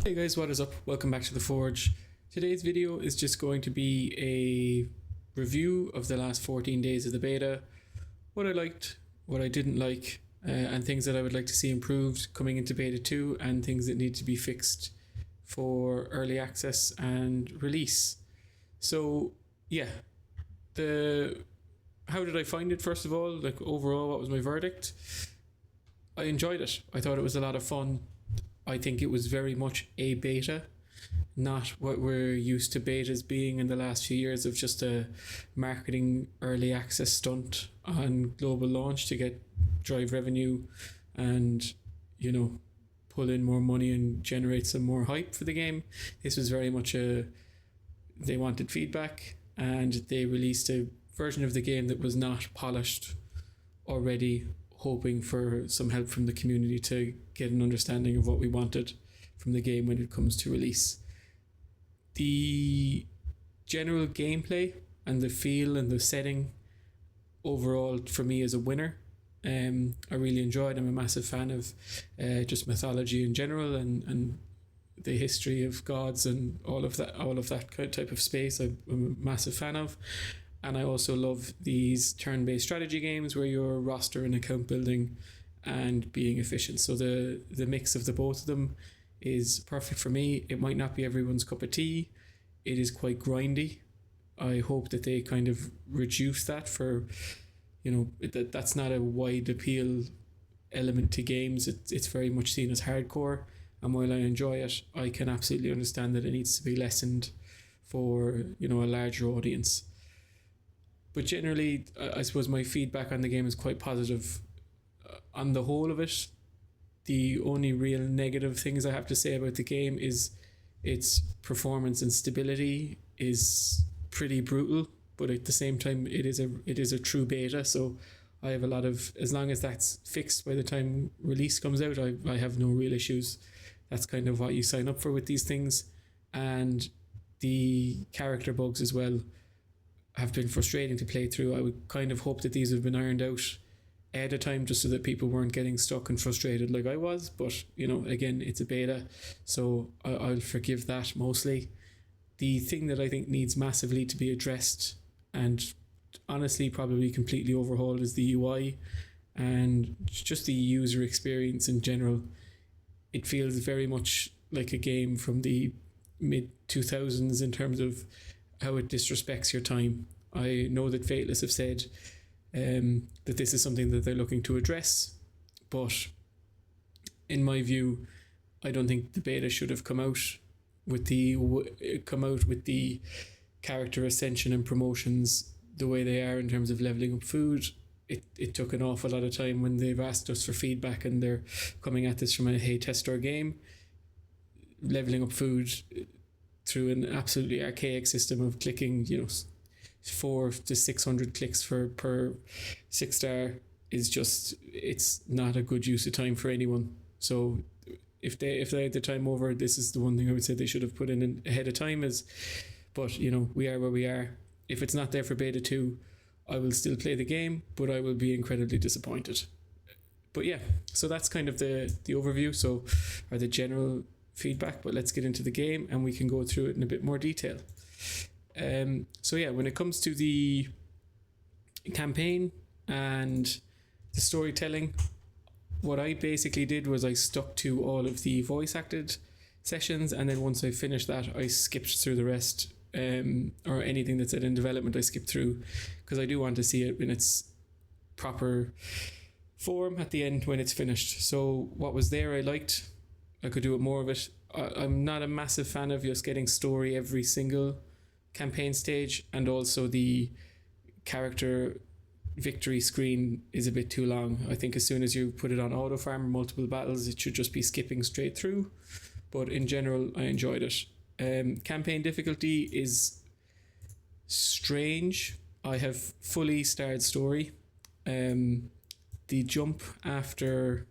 Hey guys, what is up? Welcome back to the Forge. Today's video is just going to be a review of the last 14 days of the beta, what I liked, what I didn't like, and things that I would like to see improved coming into beta 2 and things that need to be fixed for early access and release. So yeah, how did I find it? First of all, like overall, what was my verdict? I enjoyed it. I thought it was a lot of fun. I think it was very much a beta, not what we're used to betas being in the last few years of just a marketing early access stunt on global launch to drive revenue and, pull in more money and generate some more hype for the game. This was very much they wanted feedback and they released a version of the game that was not polished already, hoping for some help from the community to get an understanding of what we wanted from the game when it comes to release. The general gameplay and the feel and the setting overall for me is a winner. I really enjoyed. I'm a massive fan of just mythology in general and the history of gods and all of that type of space. I'm a massive fan of. And I also love these turn-based strategy games where you're roster and account building and being efficient. So the mix of the both of them is perfect for me. It might not be everyone's cup of tea. It is quite grindy. I hope that they kind of reduce that for, that's not a wide appeal element to games. It's very much seen as hardcore. And while I enjoy it, I can absolutely understand that it needs to be lessened for, a larger audience. But generally, I suppose my feedback on the game is quite positive on the whole of it. The only real negative things I have to say about the game is its performance and stability is pretty brutal, but at the same time, it is a true beta. So I have as long as that's fixed by the time release comes out, I have no real issues. That's kind of what you sign up for with these things. And the character bugs as well have been frustrating to play through. I would kind of hope that these have been ironed out ahead of time just so that people weren't getting stuck and frustrated like I was. But, again, it's a beta, so I'll forgive that mostly. The thing that I think needs massively to be addressed and honestly probably completely overhauled is the UI and just the user experience in general. It feels very much like a game from the mid-2000s in terms of how it disrespects your time. I know that Fateless have said that this is something that they're looking to address, but in my view, I don't think the beta should have come out with the character ascension and promotions the way they are in terms of leveling up food. It took an awful lot of time when they've asked us for feedback and they're coming at this from a hey test our game. Leveling up food through an absolutely archaic system of clicking, 400 to 600 clicks per 6-star is just, it's not a good use of time for anyone. So if they had the time over, this is the one thing I would say they should have put in ahead of time but we are where we are. If it's not there for beta 2, I will still play the game, but I will be incredibly disappointed. But yeah, so that's kind of the overview, or the general feedback, but let's get into the game and we can go through it in a bit more detail. So yeah, when it comes to the campaign and the storytelling, what I basically did was I stuck to all of the voice acted sessions, and then once I finished that, I skipped through the rest, or anything that's in development I skipped through, because I do want to see it in its proper form at the end when it's finished. So what was there I liked. I could do it more of it. I'm not a massive fan of just getting story every single campaign stage, and also the character victory screen is a bit too long. I think as soon as you put it on auto farm or multiple battles, it should just be skipping straight through. But in general, I enjoyed it. Campaign difficulty is strange. I have fully starred story. The jump after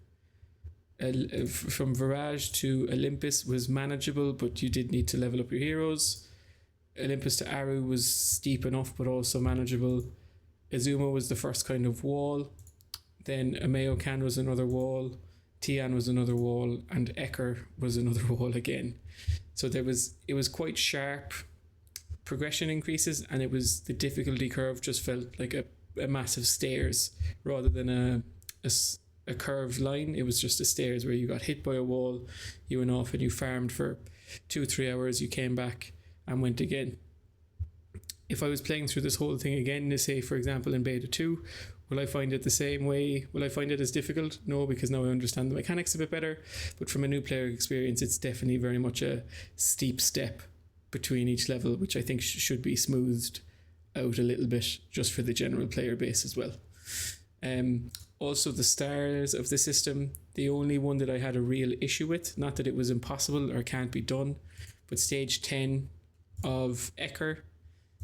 from Virage to Olympus was manageable, but you did need to level up your heroes. Olympus to Aru was steep enough, but also manageable. Azuma was the first kind of wall. Then Amayo Kan was another wall. Tian was another wall, and Ecker was another wall again. So it was quite sharp progression increases, and it was the difficulty curve just felt like a massive stairs rather than a curved line. It was just a stairs where you got hit by a wall, you went off and you farmed for 2-3 hours, you came back and went again. If I was playing through this whole thing again, say for example in beta 2, will I find it the same way? Will I find it as difficult? No, because now I understand the mechanics a bit better. But from a new player experience, it's definitely very much a steep step between each level, which I think should be smoothed out a little bit just for the general player base as well. Also, the stars of the system, the only one that I had a real issue with, not that it was impossible or can't be done, but stage 10 of Ecker,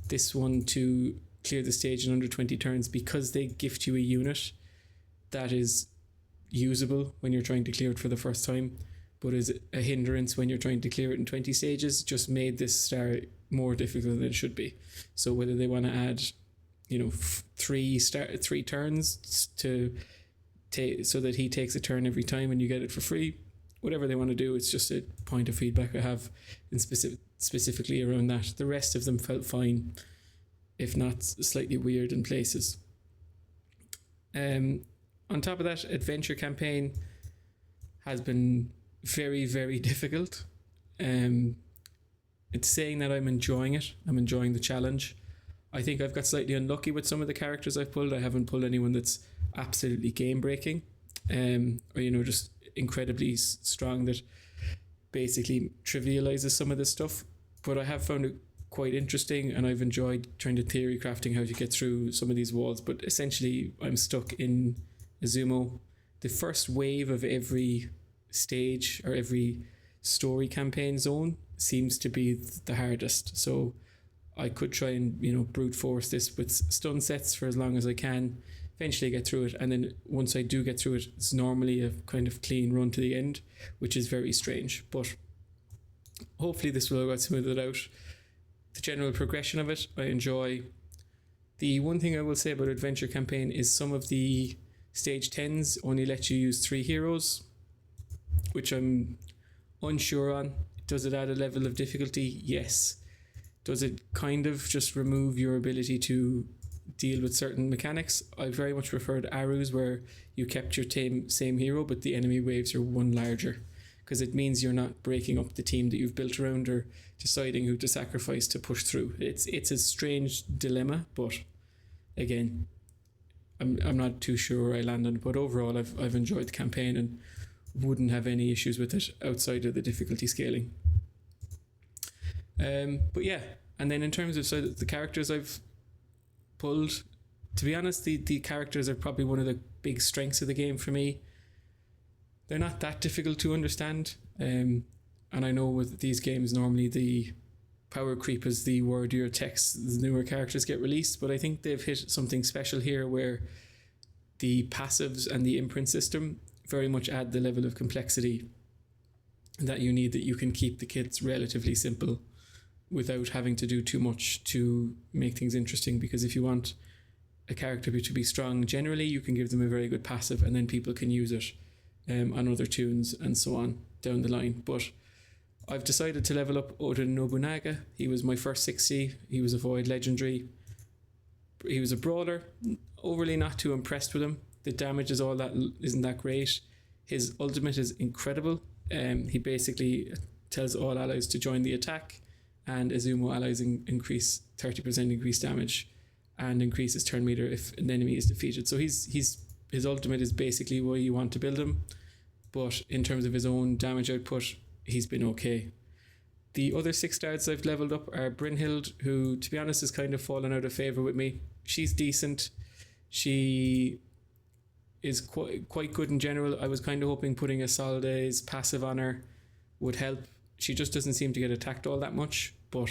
this one to clear the stage in under 20 turns, because they gift you a unit that is usable when you're trying to clear it for the first time, but is a hindrance when you're trying to clear it in 20 stages, just made this star more difficult than it should be. So whether they want to add, you know, 3 turns to take so that he takes a turn every time and you get it for free, whatever they want to do, it's just a point of feedback I have in specifically around that. The rest of them felt fine, if not slightly weird in places. On top of that, adventure campaign has been very, very difficult. It's saying that I'm enjoying it. I'm enjoying the challenge. I think I've got slightly unlucky with some of the characters I've pulled. I haven't pulled anyone that's absolutely game breaking, or, you know, just incredibly strong that basically trivializes some of this stuff. But I have found it quite interesting, and I've enjoyed trying to theory crafting how to get through some of these walls. But essentially I'm stuck in Izumo. The first wave of every stage or every story campaign zone seems to be the hardest. So I could try and, you know, brute force this with stun sets for as long as I can, eventually get through it, and then once I do get through it, it's normally a kind of clean run to the end, which is very strange. But hopefully this will smooth it out. The general progression of it I enjoy. The one thing I will say about adventure campaign is some of the stage 10s only let you use 3 heroes, which I'm unsure on. Does it add a level of difficulty? Yes. Does it kind of just remove your ability to deal with certain mechanics? I very much preferred Arus, where you kept your same hero but the enemy waves are one larger, because it means you're not breaking up the team that you've built around or deciding who to sacrifice to push through. It's a strange dilemma, but again, I'm not too sure where I land on it. But overall, I've enjoyed the campaign and wouldn't have any issues with it outside of the difficulty scaling. But yeah, and then in terms of the characters I've pulled, to be honest, the characters are probably one of the big strengths of the game for me. They're not that difficult to understand, and I know with these games normally the power creep is the wordier text the newer characters get released, but I think they've hit something special here where the passives and the imprint system very much add the level of complexity that you need, that you can keep the kits relatively simple without having to do too much to make things interesting. Because if you want a character to be strong, generally you can give them a very good passive and then people can use it on other tunes and so on down the line. But I've decided to level up Oda Nobunaga. He was my first 60. He was a Void Legendary. He was a brawler. Overly not too impressed with him. The damage isn't that great. His ultimate is incredible. He basically tells all allies to join the attack, and Izumo allies increase 30% increased damage and increases turn meter if an enemy is defeated. So his ultimate is basically where you want to build him, but in terms of his own damage output, he's been okay. The other 6 stars I've leveled up are Brynhild, who to be honest has kind of fallen out of favour with me. She's decent. She is quite good in general. I was kind of hoping putting a Solde's passive on her would help. She just doesn't seem to get attacked all that much, but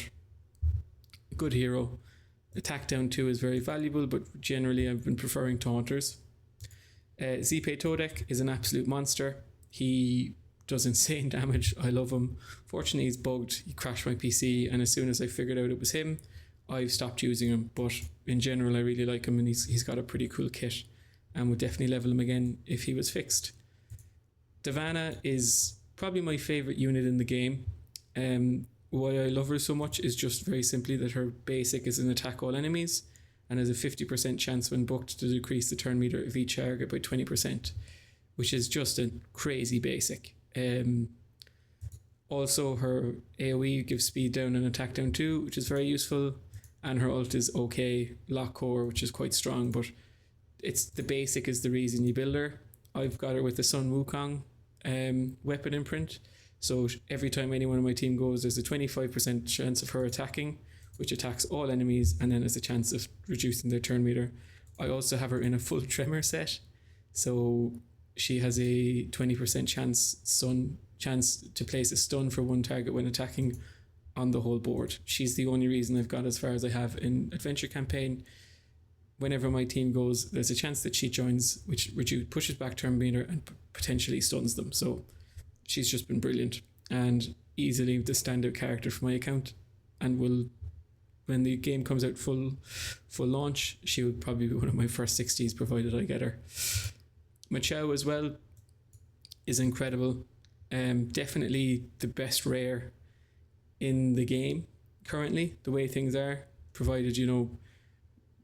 good hero. Attack down 2 is very valuable, but generally I've been preferring taunters. Zipe Todek is an absolute monster. He does insane damage. I love him. Fortunately he's bugged. He crashed my PC, and as soon as I figured out it was him, I've stopped using him. But in general I really like him, and he's got a pretty cool kit, and would definitely level him again if he was fixed. Divana is probably my favourite unit in the game. Why I love her so much is just very simply that her basic is an attack all enemies and has a 50% chance when booked to decrease the turn meter of each target by 20%, which is just a crazy basic. Also, her AoE gives speed down and attack down too, which is very useful, and her ult is okay, lock core, which is quite strong, but it's the basic is the reason you build her. I've got her with the Sun Wukong weapon imprint, so every time anyone on my team goes, there's a 25% chance of her attacking, which attacks all enemies and then has a chance of reducing their turn meter. I also have her in a full tremor set, so she has a 20% chance to place a stun for one target when attacking on the whole board. She's the only reason I've got as far as I have in Adventure Campaign. Whenever my team goes, there's a chance that she joins, which pushes back turn meter and potentially stuns them. So she's just been brilliant and easily the standout character for my account, and will, when the game comes out full launch, she would probably be one of my first 60s provided I get her. Machao as well is incredible. Definitely the best rare in the game currently, the way things are, provided, you know,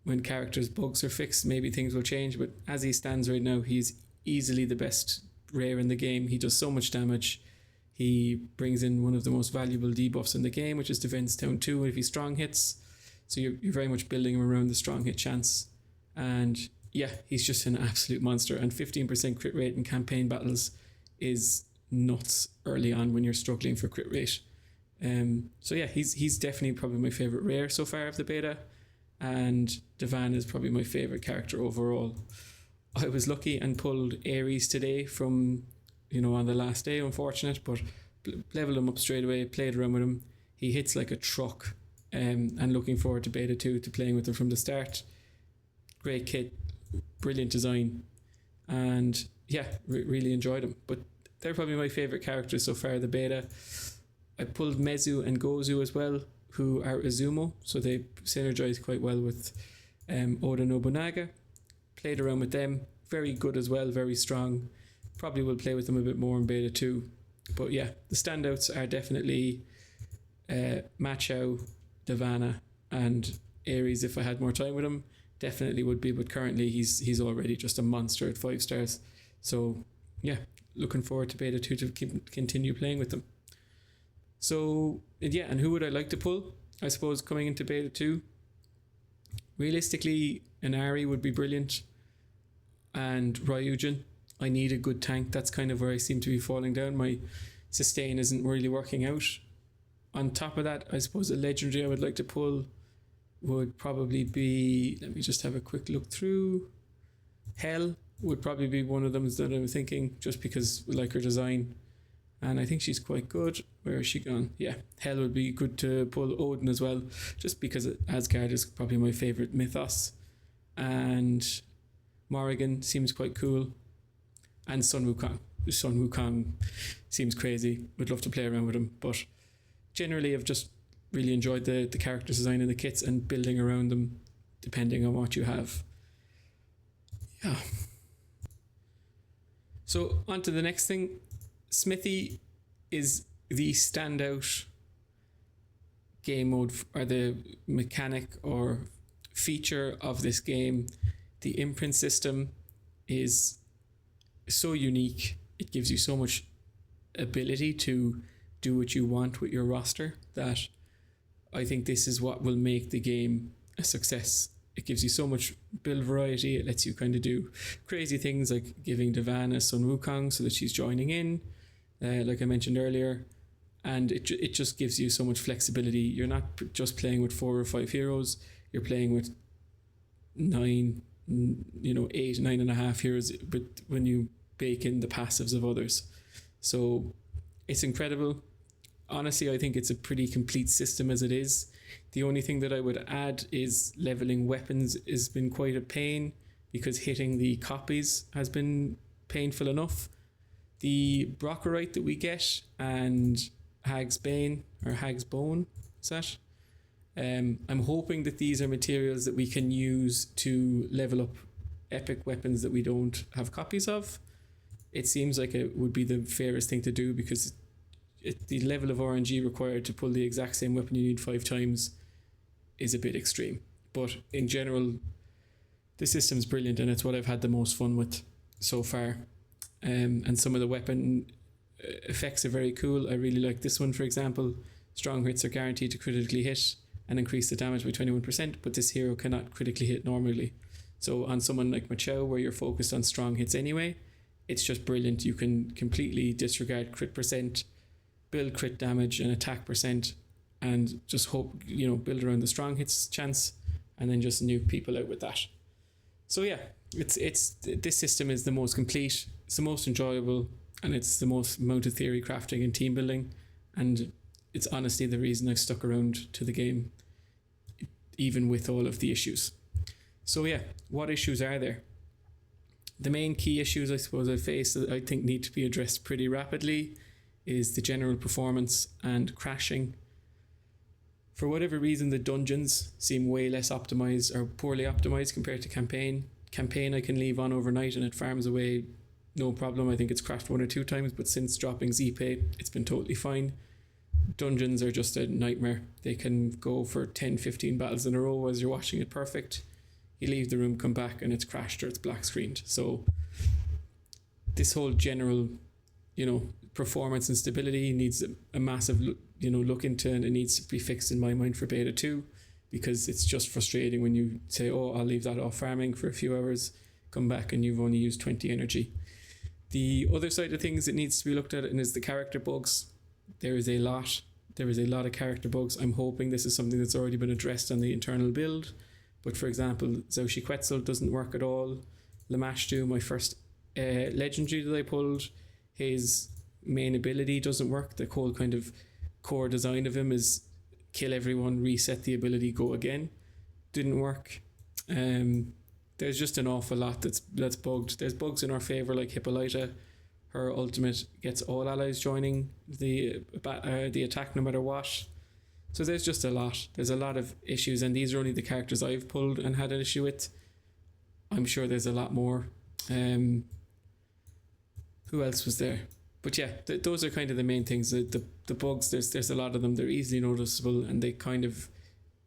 when characters' bugs are fixed, maybe things will change, but as he stands right now, he's easily the best rare in the game. He does so much damage. He brings in one of the most valuable debuffs in the game, which is defense down 2 if he strong hits. So you're very much building him around the strong hit chance. And yeah, he's just an absolute monster. And 15% crit rate in campaign battles is nuts early on when you're struggling for crit rate. So yeah, he's definitely probably my favourite rare so far of the beta. And Divan is probably my favourite character overall. I was lucky and pulled Ares today from, you know, on the last day, unfortunate, but leveled him up straight away, played around with him. He hits like a truck, and looking forward to Beta 2, to playing with him from the start. Great kit, brilliant design, and yeah, really enjoyed him. But they're probably my favourite characters so far, the beta. I pulled Mezu and Gozu as well, who are Izumo, so they synergize quite well with Oda Nobunaga. Played around with them, very good as well, very strong. Probably will play with them a bit more in beta 2. But yeah, the standouts are definitely Machao, Divana, and Ares. If I had more time with him, definitely would be, but currently he's already just a monster at 5 stars. So yeah, looking forward to beta 2 to continue playing with them. So yeah, and who would I like to pull? I suppose coming into beta 2, realistically, an Ahri would be brilliant, and Ryujin. I need a good tank. That's kind of where I seem to be falling down. My sustain isn't really working out. On top of that, I suppose a legendary I would like to pull would probably be, let me just have a quick look through. Hell would probably be one of them that I'm thinking, just because I like her design. And I think she's quite good. Where is she gone? Yeah, Hell would be good to pull. Odin as well, just because Asgard is probably my favourite mythos. And Morrigan seems quite cool. And Sun Wukong. Sun Wukong seems crazy. Would love to play around with him. But generally, I've just really enjoyed the character design and the kits and building around them, depending on what you have. Yeah. So on to the next thing. Smithy is the standout game mode, or the mechanic or feature of this game. The imprint system is so unique. It gives you so much ability to do what you want with your roster that I think this is what will make the game a success. It gives you so much build variety. It lets you kind of do crazy things like giving Divana Sun Wukong so that she's joining in, like I mentioned earlier. And it just gives you so much flexibility. You're not just playing with 4 or 5 heroes. You're playing with 9, 8, 9.5 heroes, but when you bake in the passives of others. So it's incredible. Honestly, I think it's a pretty complete system as it is. The only thing that I would add is leveling weapons has been quite a pain, because hitting the copies has been painful enough. The Brockerite that we get and Hag's Bane, or Hag's Bone, is that? I'm hoping that these are materials that we can use to level up epic weapons that we don't have copies of. it seems like it would be the fairest thing to do, because the level of RNG required to pull the exact same weapon you need 5 times is a bit extreme. But in general, the system's brilliant, and it's what I've had the most fun with so far. And some of the weapon effects are very cool. I really like this one, for example. Strong hits are guaranteed to critically hit and increase the damage by 21%, but this hero cannot critically hit normally. So on someone like Machao, where you're focused on strong hits anyway, it's just brilliant. You can completely disregard crit percent, build crit damage and attack percent, and just hope, build around the strong hits chance, and then just nuke people out with that. So yeah, it's this system is the most complete, it's the most enjoyable, and it's the most amount of theory crafting and team building, and it's honestly the reason I've stuck around to the game, even with all of the issues. So yeah, what issues are there? The main key issues I suppose I face that I think need to be addressed pretty rapidly is the general performance and crashing. For whatever reason, the dungeons seem way less optimized or poorly optimized compared to campaign. Campaign I can leave on overnight and it farms away no problem. I think it's crashed 1 or 2 times, but since dropping Z-Pay, it's been totally fine. Dungeons are just a nightmare. They can go for 10-15 battles in a row as you're watching it perfect. You leave the room, come back, and it's crashed or it's black screened. So this whole general, performance and stability needs a massive, look into, and it needs to be fixed in my mind for beta 2, because it's just frustrating when you say, oh, I'll leave that off farming for a few hours, come back and you've only used 20 energy. The other side of things that needs to be looked at is the character bugs. There is a lot of character bugs. I'm hoping this is something that's already been addressed on the internal build. But for example, Zhao Quetzal doesn't work at all. Lamashtu, my first legendary that I pulled, his main ability doesn't work. The whole kind of core design of him is kill everyone, reset the ability, go again. Didn't work. There's just an awful lot that's bugged. There's bugs in our favour, like Hippolyta. Her ultimate gets all allies joining the attack no matter what. So there's just a lot. There's a lot of issues, and these are only the characters I've pulled and had an issue with. I'm sure there's a lot more. Who else was there? But yeah, those are kind of the main things. The bugs, there's a lot of them. They're easily noticeable, and they kind of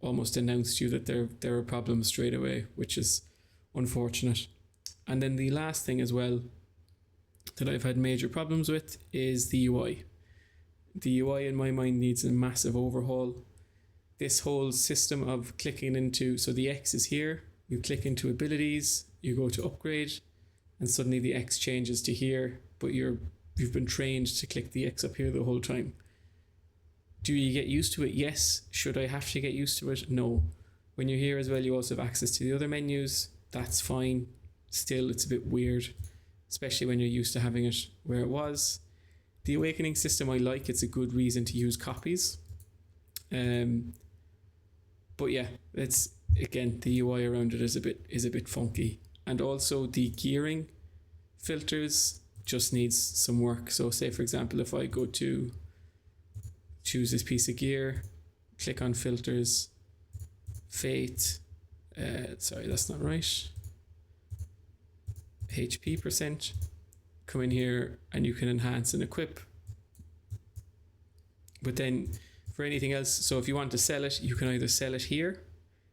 almost announce to you that they're a problem straight away, which is unfortunate. And then the last thing as well that I've had major problems with is the UI. The UI in my mind needs a massive overhaul. This whole system of clicking into, so the X is here, you click into abilities, you go to upgrade, and suddenly the X changes to here, but you've been trained to click the X up here the whole time. Do you get used to it? Yes. Should I have to get used to it? No. When you're here as well, you also have access to the other menus. That's fine. Still, it's a bit weird, especially when you're used to having it where it was. The awakening system I like. It's a good reason to use copies. But yeah, it's again, the UI around it is a bit funky. And also the gearing filters just needs some work. So say for example, if I go to choose this piece of gear, click on filters, fate, sorry, that's not right. HP percent, come in here and you can enhance and equip. But then for anything else, so if you want to sell it, you can either sell it here,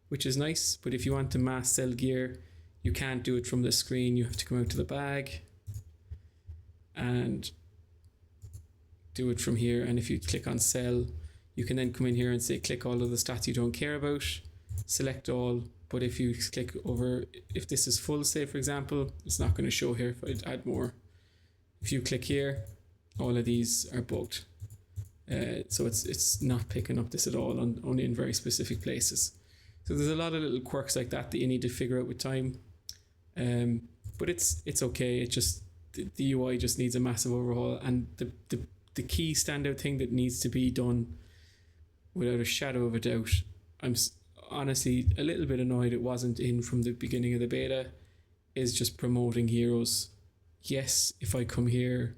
which is nice, but if you want to mass sell gear, you can't do it from the screen. You have to come out to the bag and do it from here. And if you click on sell, you can then come in here and say click all of the stats you don't care about, select all. But if you click over, if this is full, say for example, it's not going to show here. If I add more, if you click here, all of these are bugged. So it's not picking up this at all, only in very specific places. So there's a lot of little quirks like that you need to figure out with time. But it's okay. It just, the UI just needs a massive overhaul, and the key standout thing that needs to be done without a shadow of a doubt, I'm honestly a little bit annoyed it wasn't in from the beginning of the beta, is just promoting heroes. Yes, if I come here,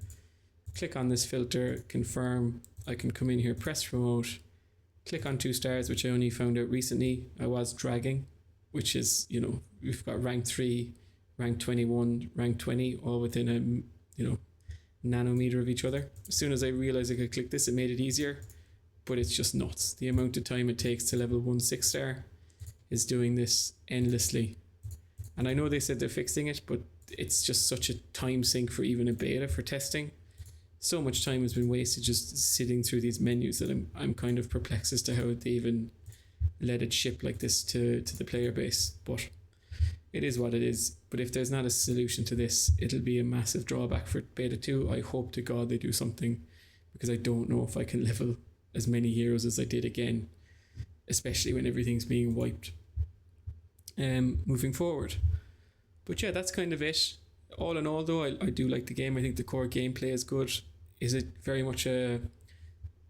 click on this filter, confirm, I can come in here, press promote, click on 2 stars, which I only found out recently I was dragging, which is, we've got rank 3, rank 21, rank 20, all within nanometer of each other. As soon as I realized I could click this, it made it easier, but it's just nuts. The amount of time it takes to level 1 6-star is doing this endlessly. And I know they said they're fixing it, but it's just such a time sink for even a beta for testing. So much time has been wasted just sitting through these menus that I'm kind of perplexed as to how they even let it ship like this to the player base. But it is what it is. But if there's not a solution to this, it'll be a massive drawback for Beta 2. I hope to God they do something, because I don't know if I can level as many heroes as I did again, especially when everything's being wiped. Moving forward. But yeah, that's kind of it. All in all, though, I do like the game. I think the core gameplay is good. Is it very much a,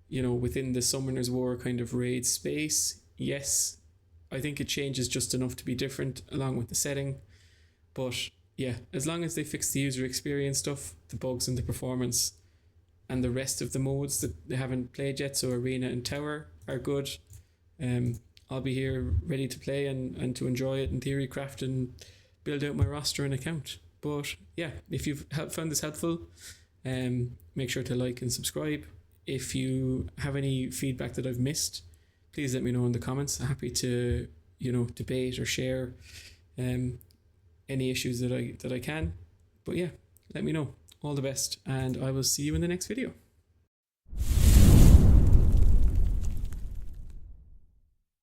within the Summoner's War kind of raid space? Yes. I think it changes just enough to be different along with the setting. But yeah, as long as they fix the user experience stuff, the bugs and the performance, and the rest of the modes that they haven't played yet, so Arena and Tower, are good, I'll be here ready to play and to enjoy it, in theory, craft and build out my roster and account. But yeah, if you've found this helpful, make sure to like and subscribe. If you have any feedback that I've missed, please let me know in the comments. I'm happy to debate or share any issues that I can. But yeah, let me know. All the best, and I will see you in the next video.